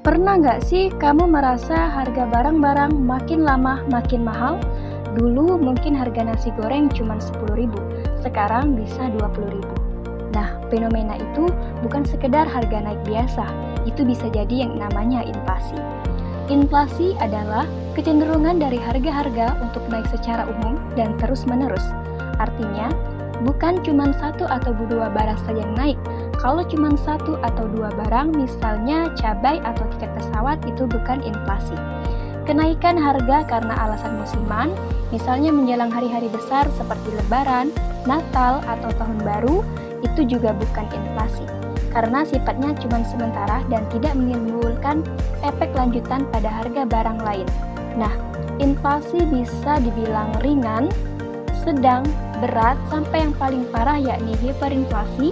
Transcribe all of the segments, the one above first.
Pernah nggak sih kamu merasa harga barang-barang makin lama makin mahal? Dulu mungkin harga nasi goreng cuma 10.000, sekarang bisa 20.000. Nah, fenomena itu bukan sekedar harga naik biasa, itu bisa jadi yang namanya inflasi. Inflasi adalah kecenderungan dari harga-harga untuk naik secara umum dan terus-menerus. Artinya, bukan cuma satu atau dua barang saja yang naik. Kalau cuma satu atau dua barang, misalnya cabai atau tiket pesawat, itu bukan inflasi. Kenaikan harga karena alasan musiman, misalnya menjelang hari-hari besar seperti Lebaran, Natal, atau Tahun Baru, itu juga bukan inflasi. Karena sifatnya cuma sementara dan tidak menimbulkan efek lanjutan pada harga barang lain. Nah, inflasi bisa dibilang ringan, sedang, berat, sampai yang paling parah yakni hiperinflasi.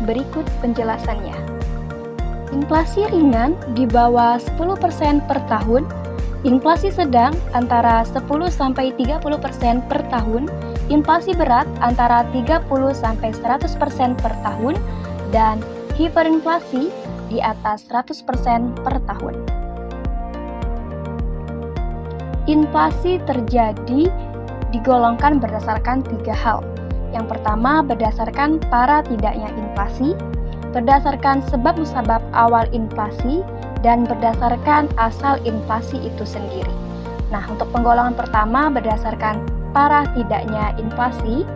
Berikut penjelasannya. Inflasi ringan di bawah 10% per tahun, inflasi sedang antara 10-30% per tahun, inflasi berat antara 30-100% per tahun, dan hiperinflasi di atas 100% per tahun. Inflasi terjadi digolongkan berdasarkan 3 hal. Yang pertama, berdasarkan para tidaknya inflasi, berdasarkan sebab musabab awal inflasi, dan berdasarkan asal inflasi itu sendiri. Nah, untuk penggolongan pertama berdasarkan para tidaknya inflasi,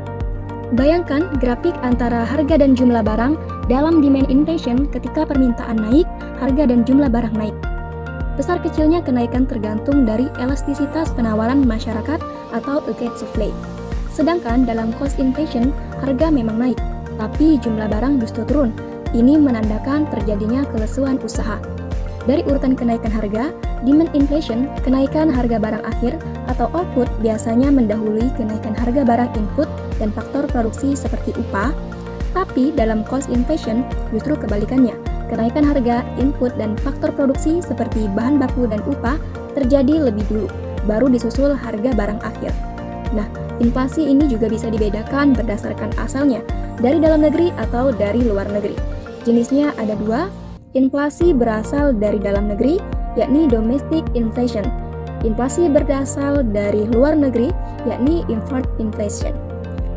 bayangkan grafik antara harga dan jumlah barang dalam demand inflation. Ketika permintaan naik, harga dan jumlah barang naik. Besar kecilnya kenaikan tergantung dari elastisitas penawaran masyarakat atau agregat supply. Sedangkan dalam cost inflation, harga memang naik, tapi jumlah barang justru turun. Ini menandakan terjadinya kelesuan usaha. Dari urutan kenaikan harga, demand inflation, kenaikan harga barang akhir atau output biasanya mendahului kenaikan harga barang input dan faktor produksi seperti upah. Tapi dalam cost inflation justru kebalikannya. Kenaikan harga input dan faktor produksi seperti bahan baku dan upah terjadi lebih dulu, baru disusul harga barang akhir. Nah, inflasi ini juga bisa dibedakan berdasarkan asalnya, dari dalam negeri atau dari luar negeri. Jenisnya ada 2, inflasi berasal dari dalam negeri, yakni domestic inflation. Inflasi berasal dari luar negeri, yakni import inflation.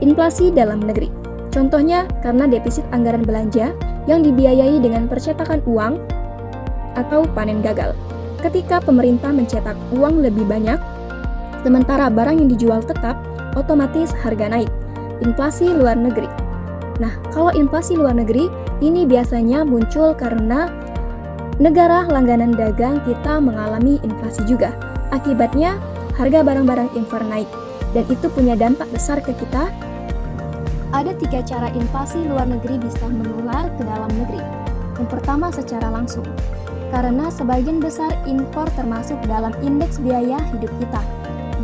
Inflasi dalam negeri, contohnya karena defisit anggaran belanja yang dibiayai dengan percetakan uang atau panen gagal. Ketika pemerintah mencetak uang lebih banyak, sementara barang yang dijual tetap, otomatis harga naik. Inflasi luar negeri. Nah, kalau inflasi luar negeri, ini biasanya muncul karena negara langganan dagang kita mengalami inflasi juga. Akibatnya, harga barang-barang impor naik, dan itu punya dampak besar ke kita. Ada 3 cara inflasi luar negeri bisa menular ke dalam negeri. Yang pertama, secara langsung. Karena sebagian besar impor termasuk dalam indeks biaya hidup kita.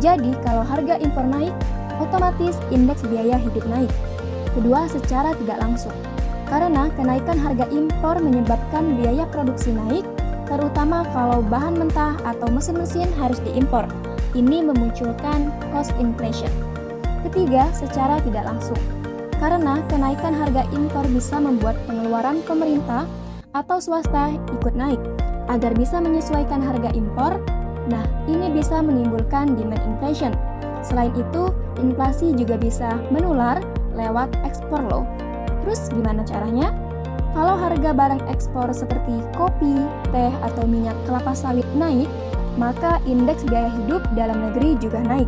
Jadi, kalau harga impor naik, otomatis indeks biaya hidup naik. Kedua, secara tidak langsung. Karena kenaikan harga impor menyebabkan biaya produksi naik, terutama kalau bahan mentah atau mesin-mesin harus diimpor. Ini memunculkan cost inflation. Ketiga, secara tidak langsung. Karena kenaikan harga impor bisa membuat pengeluaran pemerintah atau swasta ikut naik agar bisa menyesuaikan harga impor. Nah, ini bisa menimbulkan demand inflation. Selain itu, inflasi juga bisa menular lewat ekspor loh. Terus gimana caranya? Kalau harga barang ekspor seperti kopi, teh, atau minyak kelapa sawit naik, maka indeks biaya hidup dalam negeri juga naik.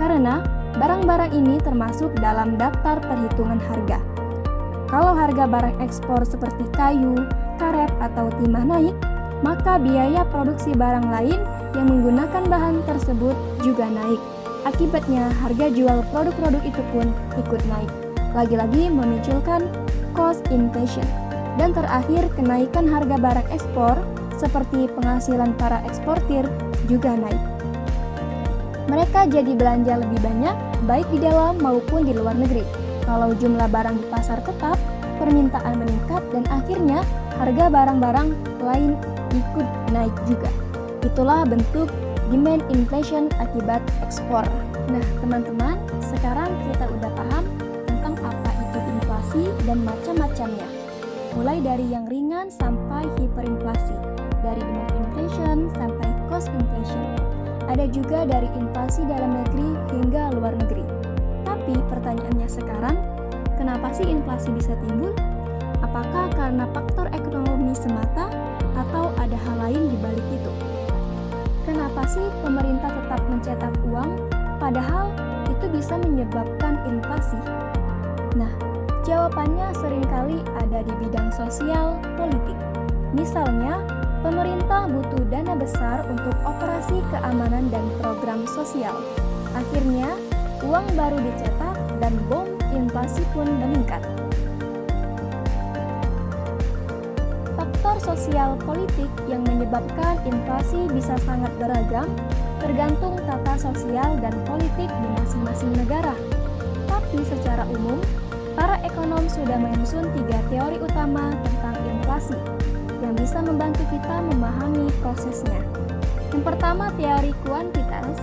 Karena barang-barang ini termasuk dalam daftar perhitungan harga. Kalau harga barang ekspor seperti kayu, karet, atau timah naik, maka biaya produksi barang lain yang menggunakan bahan tersebut juga naik. Akibatnya, harga jual produk-produk itu pun ikut naik. Lagi-lagi memunculkan cost inflation. Dan terakhir, kenaikan harga barang ekspor seperti penghasilan para eksportir juga naik. Mereka jadi belanja lebih banyak, baik di dalam maupun di luar negeri. Kalau jumlah barang di pasar tetap, permintaan meningkat, dan akhirnya harga barang-barang lain ikut naik juga. Itulah bentuk demand inflation akibat ekspor. Nah, teman-teman, sekarang kita udah paham tentang apa itu inflasi dan macam-macamnya. Mulai dari yang ringan sampai hiperinflasi, dari ada juga dari inflasi dalam negeri hingga luar negeri. Tapi pertanyaannya sekarang, kenapa sih inflasi bisa timbul? Apakah karena faktor ekonomi semata atau ada hal lain di balik itu? Kenapa sih pemerintah tetap mencetak uang padahal itu bisa menyebabkan inflasi? Nah, jawabannya seringkali ada di bidang sosial politik. Misalnya, pemerintah butuh dana besar untuk operasi keamanan dan program sosial. Akhirnya, uang baru dicetak dan bom inflasi pun meningkat. Faktor sosial politik yang menyebabkan inflasi bisa sangat beragam, tergantung tata sosial dan politik di masing-masing negara. Tapi secara umum, para ekonom sudah menyusun 3 teori utama tentang inflasi yang bisa membantu kita memahami prosesnya. Yang pertama, teori kuantitas.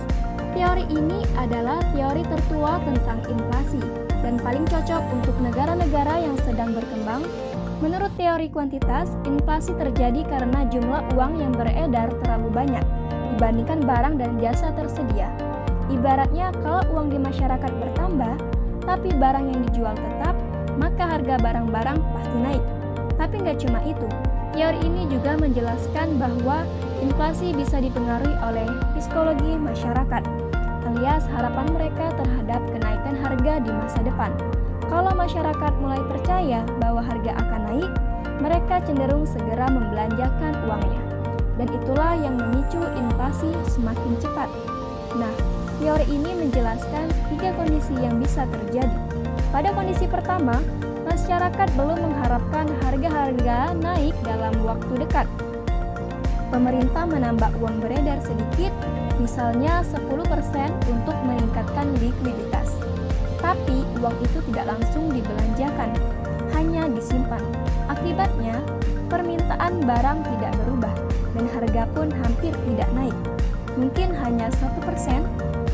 Teori ini adalah teori tertua tentang inflasi dan paling cocok untuk negara-negara yang sedang berkembang. Menurut teori kuantitas, inflasi terjadi karena jumlah uang yang beredar terlalu banyak dibandingkan barang dan jasa tersedia. Ibaratnya kalau uang di masyarakat bertambah, tapi barang yang dijual tetap, maka harga barang-barang pasti naik. Tapi nggak cuma itu, teori ini juga menjelaskan bahwa inflasi bisa dipengaruhi oleh psikologi masyarakat, alias harapan mereka terhadap kenaikan harga di masa depan. Kalau masyarakat mulai percaya bahwa harga akan naik, mereka cenderung segera membelanjakan uangnya. Dan itulah yang memicu inflasi semakin cepat. Nah, teori ini menjelaskan 3 kondisi yang bisa terjadi. Pada kondisi pertama, masyarakat belum mengharapkan harga-harga naik dalam waktu dekat. Pemerintah menambah uang beredar sedikit, misalnya 10% untuk meningkatkan likuiditas. Tapi uang itu tidak langsung dibelanjakan, hanya disimpan. Akibatnya, permintaan barang tidak berubah dan harga pun hampir tidak naik. Mungkin hanya 1%.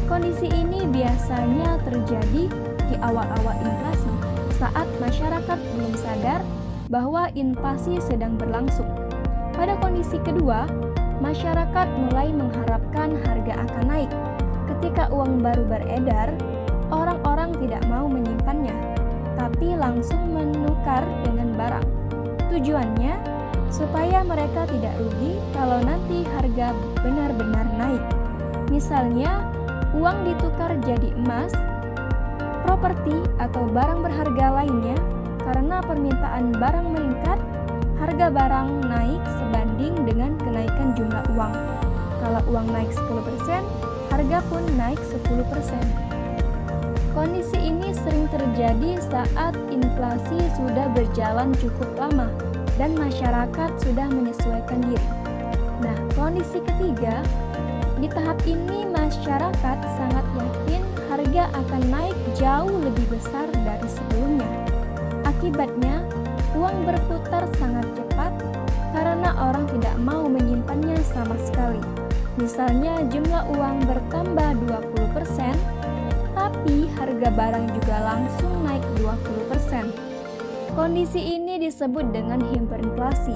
Kondisi ini biasanya terjadi di awal-awal inflasi, saat masyarakat belum sadar bahwa inflasi sedang berlangsung. Pada kondisi kedua, masyarakat mulai mengharapkan harga akan naik. Ketika uang baru beredar, orang-orang tidak mau menyimpannya, tapi langsung menukar dengan barang. Tujuannya, supaya mereka tidak rugi kalau nanti harga benar-benar naik. Misalnya, uang ditukar jadi emas, properti, atau barang berharga lainnya. Karena permintaan barang meningkat, harga barang naik sebanding dengan kenaikan jumlah uang. Kalau uang naik 10%, harga pun naik 10%. Kondisi ini sering terjadi saat inflasi sudah berjalan cukup lama dan masyarakat sudah menyesuaikan diri. Nah, kondisi ketiga, di tahap ini masyarakat sangat yakin harga akan naik jauh lebih besar dari sebelumnya. Akibatnya, uang berputar sangat cepat karena orang tidak mau menyimpannya sama sekali. Misalnya jumlah uang bertambah 20%, tapi harga barang juga langsung naik 20%. Kondisi ini disebut dengan hiperinflasi,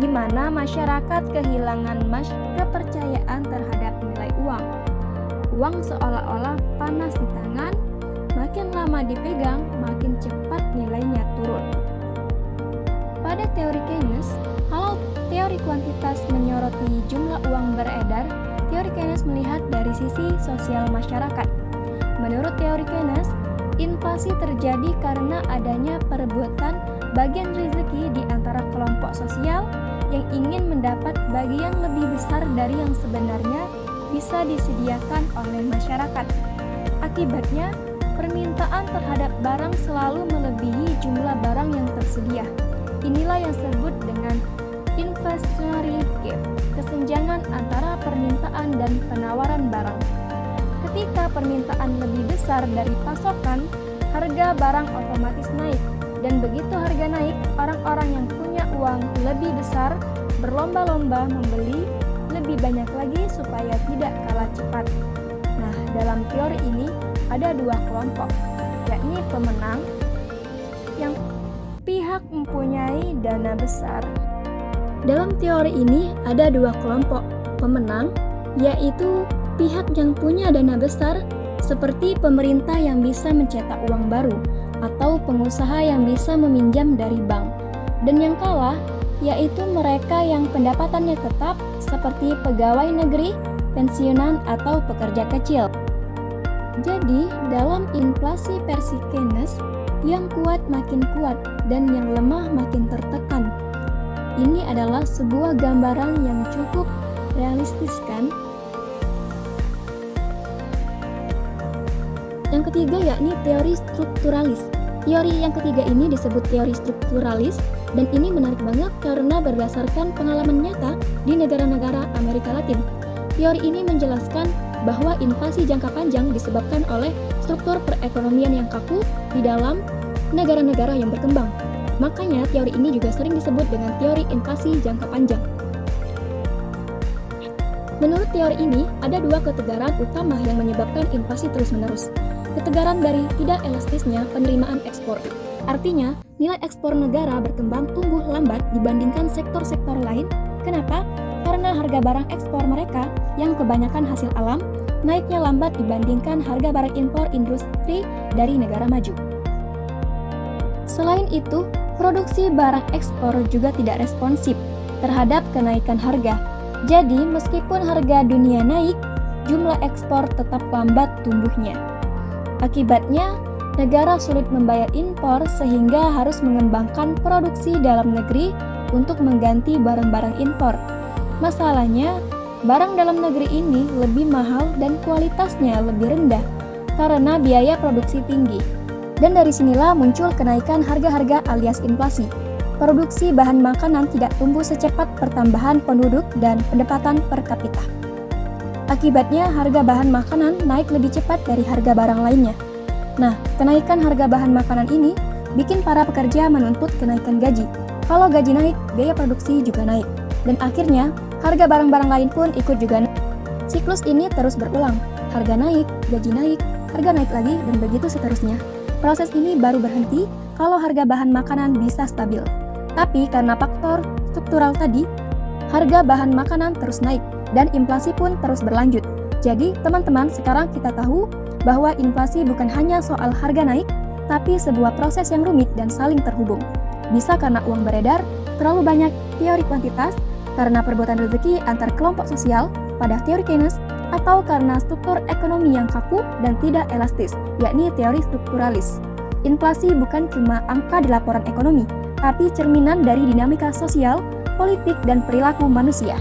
di mana masyarakat kehilangan kepercayaan terhadap nilai uang. Uang seolah-olah panas di tangan, makin lama dipegang, makin cepat nilainya turun. Pada teori Keynes, kalau teori kuantitas menyoroti jumlah uang beredar, teori Keynes melihat dari sisi sosial masyarakat. Menurut teori Keynes, inflasi terjadi karena adanya perebutan bagian rezeki di antara kelompok sosial yang ingin mendapat bagian lebih besar dari yang sebenarnya bisa disediakan oleh masyarakat. Akibatnya, permintaan terhadap barang selalu melebihi jumlah barang yang tersedia. Inilah yang disebut dengan inflationary gap, kesenjangan antara permintaan dan penawaran barang. Ketika permintaan lebih besar dari pasokan, harga barang otomatis naik. Dan begitu harga naik, orang-orang yang punya uang lebih besar berlomba-lomba membeli lebih banyak lagi supaya tidak kalah cepat. Nah, dalam teori ini ada 2 kelompok, yakni pemenang yang pihak mempunyai dana besar. Dalam teori ini ada 2 kelompok pemenang, yaitu pihak yang punya dana besar, seperti pemerintah yang bisa mencetak uang baru, atau pengusaha yang bisa meminjam dari bank. Dan yang kalah, yaitu mereka yang pendapatannya tetap, seperti pegawai negeri, pensiunan, atau pekerja kecil. Jadi, dalam inflasi versi Keynes, yang kuat makin kuat dan yang lemah makin tertekan. Ini adalah sebuah gambaran yang cukup realistis, kan? Yang ketiga yakni teori strukturalis. Teori yang ketiga ini disebut teori strukturalis, dan ini menarik banget karena berdasarkan pengalaman nyata di negara-negara Amerika Latin. Teori ini menjelaskan bahwa inflasi jangka panjang disebabkan oleh struktur perekonomian yang kaku di dalam negara-negara yang berkembang. Makanya teori ini juga sering disebut dengan teori inflasi jangka panjang. Menurut teori ini, ada dua ketegaran utama yang menyebabkan inflasi terus-menerus. Ketegaran dari tidak elastisnya penerimaan ekspor. Artinya, nilai ekspor negara berkembang tumbuh lambat dibandingkan sektor-sektor lain. Kenapa? Karena harga barang ekspor mereka yang kebanyakan hasil alam naiknya lambat dibandingkan harga barang impor industri dari negara maju. Selain itu, produksi barang ekspor juga tidak responsif terhadap kenaikan harga. Jadi, meskipun harga dunia naik, jumlah ekspor tetap lambat tumbuhnya. Akibatnya, negara sulit membayar impor sehingga harus mengembangkan produksi dalam negeri untuk mengganti barang-barang impor. Masalahnya, barang dalam negeri ini lebih mahal dan kualitasnya lebih rendah karena biaya produksi tinggi. Dan dari sinilah muncul kenaikan harga-harga alias inflasi. Produksi bahan makanan tidak tumbuh secepat pertambahan penduduk dan pendapatan per kapita. Akibatnya, harga bahan makanan naik lebih cepat dari harga barang lainnya. Nah, kenaikan harga bahan makanan ini bikin para pekerja menuntut kenaikan gaji. Kalau gaji naik, biaya produksi juga naik. Dan akhirnya, harga barang-barang lain pun ikut juga naik. Siklus ini terus berulang. Harga naik, gaji naik, harga naik lagi, dan begitu seterusnya. Proses ini baru berhenti kalau harga bahan makanan bisa stabil. Tapi karena faktor struktural tadi, harga bahan makanan terus naik dan inflasi pun terus berlanjut. Jadi, teman-teman, sekarang kita tahu bahwa inflasi bukan hanya soal harga naik, tapi sebuah proses yang rumit dan saling terhubung. Bisa karena uang beredar, terlalu banyak teori kuantitas, karena perebutan rezeki antar kelompok sosial pada teori Keynes, atau karena struktur ekonomi yang kaku dan tidak elastis, yakni teori strukturalis. Inflasi bukan cuma angka di laporan ekonomi, tapi cerminan dari dinamika sosial, politik, dan perilaku manusia.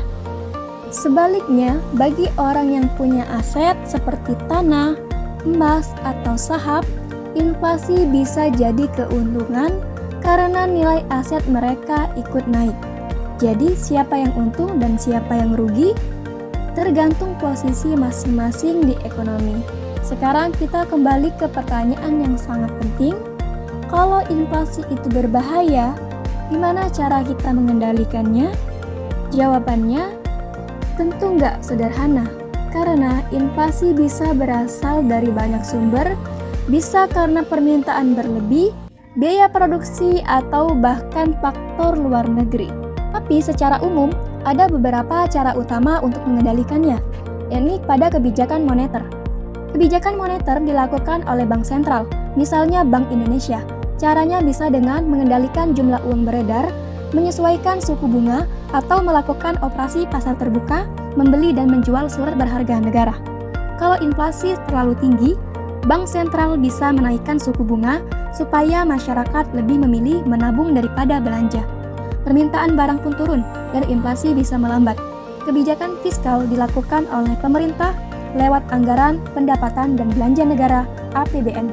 Sebaliknya, bagi orang yang punya aset seperti tanah, emas, atau saham, inflasi bisa jadi keuntungan karena nilai aset mereka ikut naik. Jadi, siapa yang untung dan siapa yang rugi tergantung posisi masing-masing di ekonomi. Sekarang kita kembali ke pertanyaan yang sangat penting. Kalau inflasi itu berbahaya, gimana cara kita mengendalikannya? Jawabannya tentu nggak sederhana, karena inflasi bisa berasal dari banyak sumber, bisa karena permintaan berlebih, biaya produksi, atau bahkan faktor luar negeri. Tapi secara umum, ada beberapa cara utama untuk mengendalikannya, yakni pada kebijakan moneter. Kebijakan moneter dilakukan oleh Bank Sentral, misalnya Bank Indonesia. Caranya bisa dengan mengendalikan jumlah uang beredar, menyesuaikan suku bunga, atau melakukan operasi pasar terbuka, membeli dan menjual surat berharga negara. Kalau inflasi terlalu tinggi, Bank Sentral bisa menaikkan suku bunga supaya masyarakat lebih memilih menabung daripada belanja. Permintaan barang pun turun dan inflasi bisa melambat. Kebijakan fiskal dilakukan oleh pemerintah lewat anggaran, pendapatan, dan belanja negara (APBN).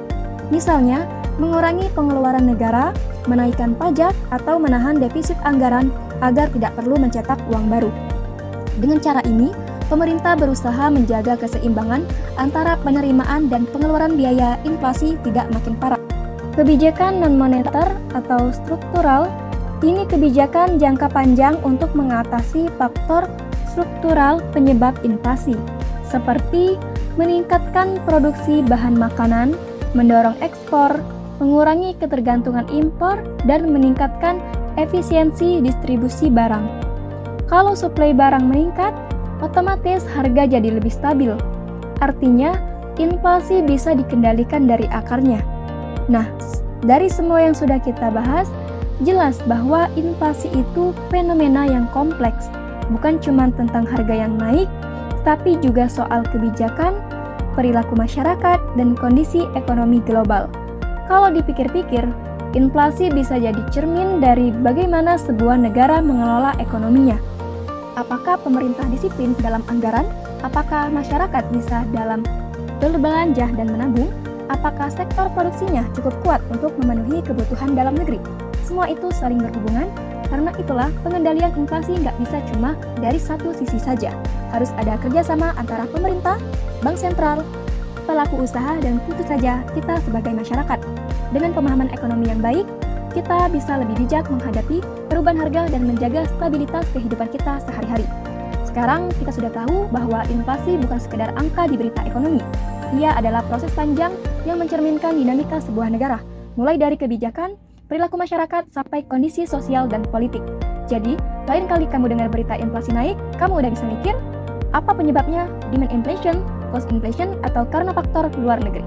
Misalnya, mengurangi pengeluaran negara, menaikkan pajak, atau menahan defisit anggaran agar tidak perlu mencetak uang baru. Dengan cara ini, pemerintah berusaha menjaga keseimbangan antara penerimaan dan pengeluaran biaya inflasi tidak makin parah. Kebijakan non-moneter atau struktural ini kebijakan jangka panjang untuk mengatasi faktor struktural penyebab inflasi, seperti meningkatkan produksi bahan makanan, mendorong ekspor, mengurangi ketergantungan impor, dan meningkatkan efisiensi distribusi barang. Kalau suplai barang meningkat, otomatis harga jadi lebih stabil. Artinya, inflasi bisa dikendalikan dari akarnya. Nah, dari semua yang sudah kita bahas, jelas bahwa inflasi itu fenomena yang kompleks, bukan cuma tentang harga yang naik, tapi juga soal kebijakan, perilaku masyarakat, dan kondisi ekonomi global. Kalau dipikir-pikir, inflasi bisa jadi cermin dari bagaimana sebuah negara mengelola ekonominya. Apakah pemerintah disiplin dalam anggaran? Apakah masyarakat bisa dalam berbelanja dan menabung? Apakah sektor produksinya cukup kuat untuk memenuhi kebutuhan dalam negeri? Semua itu saling berhubungan, karena itulah pengendalian inflasi nggak bisa cuma dari satu sisi saja. Harus ada kerjasama antara pemerintah, bank sentral, pelaku usaha, dan tentu saja kita sebagai masyarakat. Dengan pemahaman ekonomi yang baik, kita bisa lebih bijak menghadapi perubahan harga dan menjaga stabilitas kehidupan kita sehari-hari. Sekarang kita sudah tahu bahwa inflasi bukan sekedar angka di berita ekonomi. Ia adalah proses panjang yang mencerminkan dinamika sebuah negara, mulai dari kebijakan, perilaku masyarakat, sampai kondisi sosial dan politik. Jadi, lain kali kamu dengar berita inflasi naik, kamu udah bisa mikir, apa penyebabnya? Demand inflation, cost inflation, atau karena faktor luar negeri?